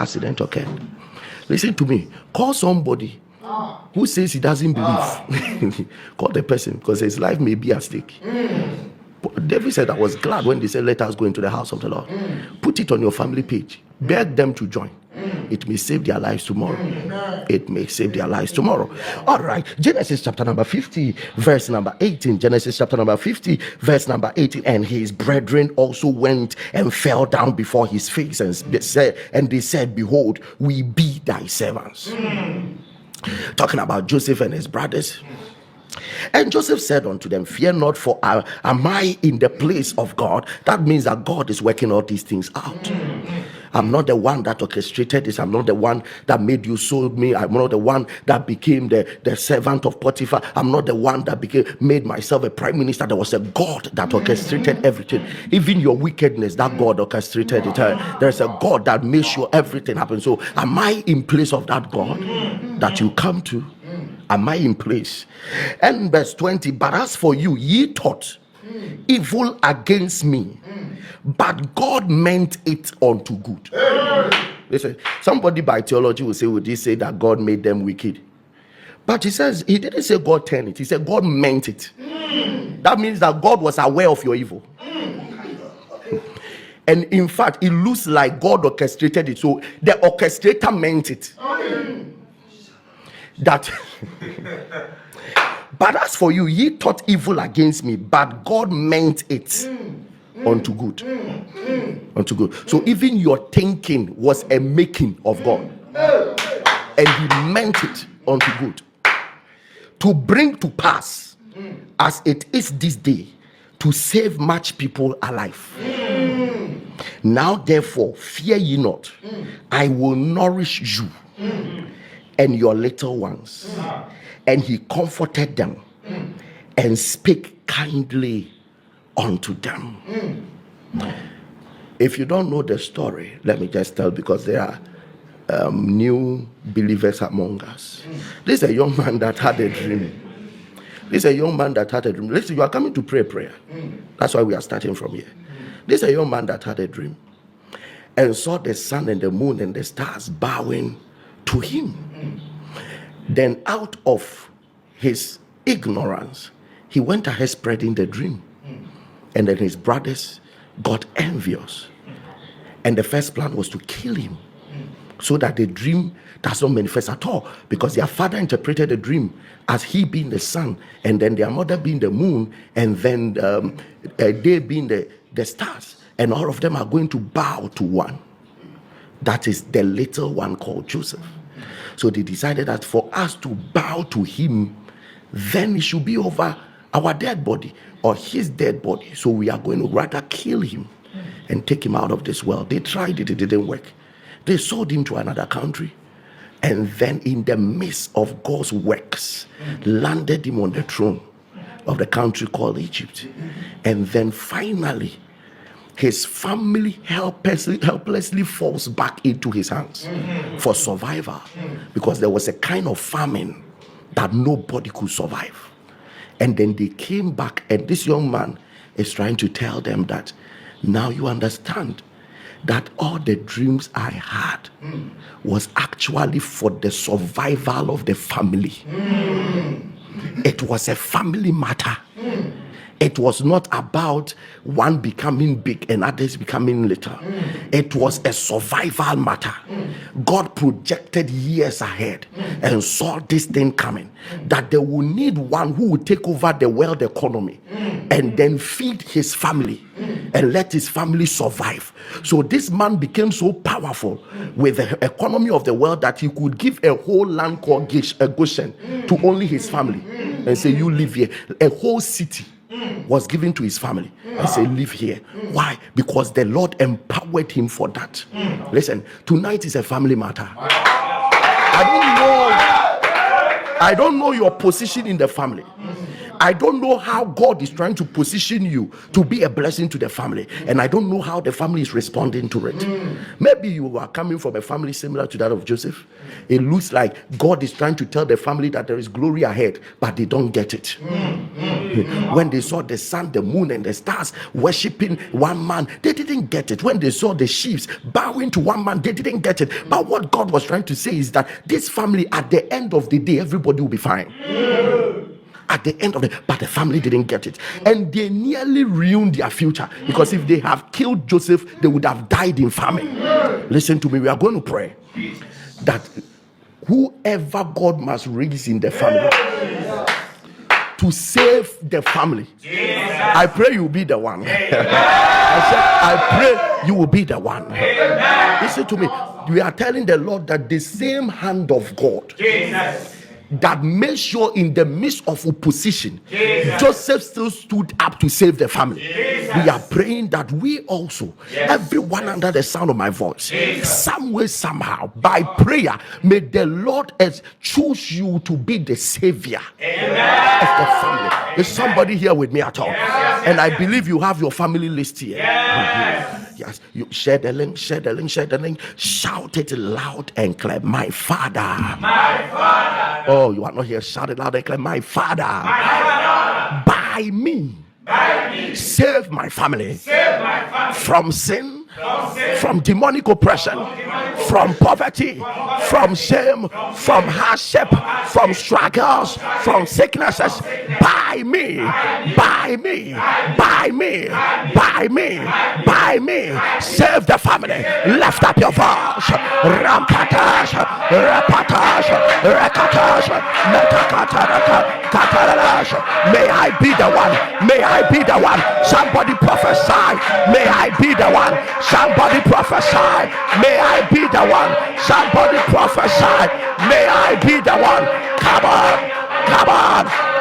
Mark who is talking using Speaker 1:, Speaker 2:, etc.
Speaker 1: accident occurred. Listen to me. Call somebody who says he doesn't believe. Call the person, because his life may be at stake. David said, I was glad when they said, let us go into the house of the Lord. Put it on your family page. Beg them to join. It may save their lives tomorrow. It may save their lives tomorrow. All right. Genesis chapter number 50, verse number 18. Genesis chapter number 50, verse number 18. And his brethren also went and fell down before his face, and they said, behold, we be thy servants. Talking about Joseph and his brothers. And Joseph said unto them, fear not, for am I in the place of God? That means that God is working all these things out. I'm not the one that orchestrated this. I'm not the one that made you sold me. I'm not the one that became the servant of Potiphar. I'm not the one that made myself a prime minister. There was a God that orchestrated everything. Even your wickedness, that God orchestrated it. There's a God that made sure everything happened. So am I in place of that God that you come to? Am I in place? And verse 20, but as for you, ye thought evil against me, but God meant it unto good. Listen, somebody by theology will say, would he say that God made them wicked? But he says, he didn't say God turned it. He said God meant it. That means that God was aware of your evil. And in fact, it looks like God orchestrated it. So the orchestrator meant it. That but as for you, ye thought evil against me, but God meant it unto good. Unto good. So even your thinking was a making of God, and he meant it unto good, to bring to pass as it is this day, to save much people alive. Now therefore fear ye not, I will nourish you and your little ones. And he comforted them and spake kindly unto them. If you don't know the story, let me just tell, because there are new believers among us. This is a young man that had a dream. Listen, you are coming to pray a prayer. That's why we are starting from here. This is a young man that had a dream and saw the sun and the moon and the stars bowing to him. Then out of his ignorance, he went ahead spreading the dream. And then his brothers got envious. And the first plan was to kill him, so that the dream does not manifest at all, because their father interpreted the dream as he being the sun, and then their mother being the moon, and then they being the stars, and all of them are going to bow to one. That is the little one called Joseph. So they decided that for us to bow to him, then it should be over our dead body or his dead body. So we are going to rather kill him and take him out of this world. They tried it didn't work. They sold him to another country, and then in the midst of God's works, landed him on the throne of the country called Egypt. And then finally his family helplessly falls back into his hands for survival, because there was a kind of famine that nobody could survive. And then they came back, and this young man is trying to tell them that now you understand that all the dreams I had was actually for the survival of the family. It was a family matter. It was not about one becoming big and others becoming little. It was a survival matter. God projected years ahead and saw this thing coming, that they will need one who will take over the world economy and then feed his family and let his family survive. So this man became so powerful with the economy of the world that he could give a whole land called Goshen to only his family and say, you live here. A whole city was given to his family and say, live here. Why? Because the Lord empowered him for that. Listen, tonight is a family matter. I don't know your position in the family. I don't know how God is trying to position you to be a blessing to the family, and I don't know how the family is responding to it. Maybe you are coming from a family similar to that of Joseph. It looks like God is trying to tell the family that there is glory ahead, but they don't get it. When they saw the sun, the moon, and the stars worshiping one man, they didn't get it. When they saw the sheep bowing to one man, they didn't get it. But what God was trying to say is that this family, at the end of the day, everybody will be fine. At the end of but the family didn't get it, and they nearly ruined their future, because if they have killed Joseph, they would have died in famine. Listen to me, we are going to pray that whoever God must raise in the family to save the family, I pray you will be the one. I pray you will be the one. Listen to me, we are telling the Lord that the same hand of God that made sure in the midst of opposition, Joseph still stood up to save the family. We are praying that we also, everyone under the sound of my voice, some way, somehow, by prayer, may the Lord choose you to be the savior of the family. Is somebody here with me at all? And I believe you have your family list here. Yes, you share the link, share the link, share the link. Shout it loud and clear. My Father. My Father. Oh, you are not here. Shout it loud and clear. My Father. My Father. By me. Save my family. From sin. From demonic oppression, from poverty, from shame, from hardship, from struggles, from sicknesses. By me, save the family. Lift up your voice. Rampatash, rekatash, metakatarash. May I be the one. May I be the one. Somebody prophesy. May I be the one. Somebody prophesy. May I be the one. Somebody prophesy. May I be the one. Come on.